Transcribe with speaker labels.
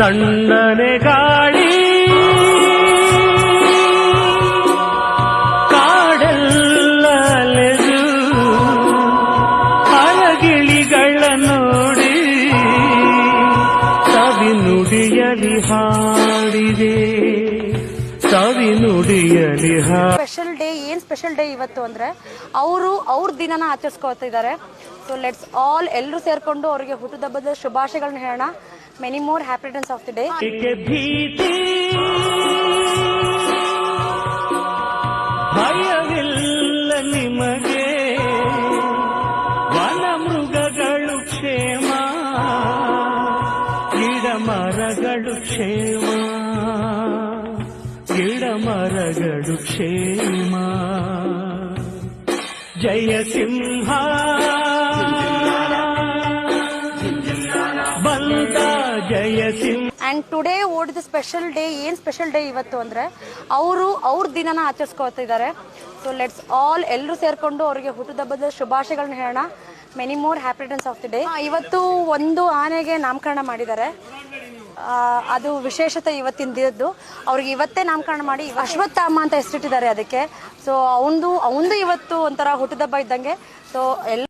Speaker 1: ತಣ್ಣನೆ ಗಾಳಿ ಕಾಡೆಲ್ಲ ಅಲೆದು ಅಲಗಿಳಿಗಳ ನೋಡಿ ಸವಿನುಡಿಯಲಿ ಹಾಡಿದೆ ಸವಿನುಡಿಯಲಿ
Speaker 2: ಸ್ಪೆಷಲ್ ಡೇ. ಏನ್ ಸ್ಪೆಷಲ್ ಡೇ ಇವತ್ತು ಅಂದ್ರೆ ಅವ್ರ ದಿನನ ಆಚರಿಸ್ಕೊತಿದ್ದಾರೆ. ಸೊ ಲೆಟ್ಸ್ ಆಲ್ ಎಲ್ಲರೂ ಸೇರ್ಕೊಂಡು ಅವರಿಗೆ ಹುಟ್ಟುಹಬ್ಬದ ಶುಭಾಶಯಗಳನ್ನ ಹೇಳೋಣ. Many more happy returns of the day.
Speaker 1: ಭೀತಿ ಭಯವಿಲ್ಲ ನಿಮಗೆ, ವನ ಮೃಗಗಳು ಕ್ಷೇಮ, ಗಿಡ ಮರಗಳು ಕ್ಷೇಮ, ಗಿಡ ಮರಗಳು ಕ್ಷೇಮ. ಜಯ ಸಿಂಹ ಬಂದ Jaya Simha.
Speaker 2: And today what the special day. ಏನ್ ಸ್ಪೆಷಲ್ ಡೇ ಇವತ್ತು ಅಂದ್ರೆ ಅವ್ರ ದಿನನ ಆಚರಿಸ್ಕೊತಿದ್ದಾರೆ. ಸೊ ಲೆಟ್ಸ್ ಆಲ್ ಎಲ್ಲರೂ ಸೇರ್ಕೊಂಡು ಅವರಿಗೆ ಹುಟ್ಟುಹಬ್ಬದ ಶುಭಾಶಯಗಳನ್ನ ಹೇಳೋಣ. Many more happy returns of the day. ಇವತ್ತು ಒಂದು ಆನೆಗೆ ನಾಮಕರಣ ಮಾಡಿದ್ದಾರೆ. ಅದು ವಿಶೇಷತೆ ಇವತ್ತಿನ ದಿನದ್ದು. ಅವ್ರಿಗೆ ಇವತ್ತೇ ನಾಮಕರಣ ಮಾಡಿ ಅಶ್ವತ್ಥಾಮ ಅಂತ ಹೆಸರಿಟ್ಟಿದ್ದಾರೆ ಅದಕ್ಕೆ. ಸೊ ಅವಂದು ಇವತ್ತು ಒಂಥರ ಹುಟ್ಟುಹಬ್ಬ ಇದ್ದಂಗೆ. ಸೊ ಎಲ್ಲ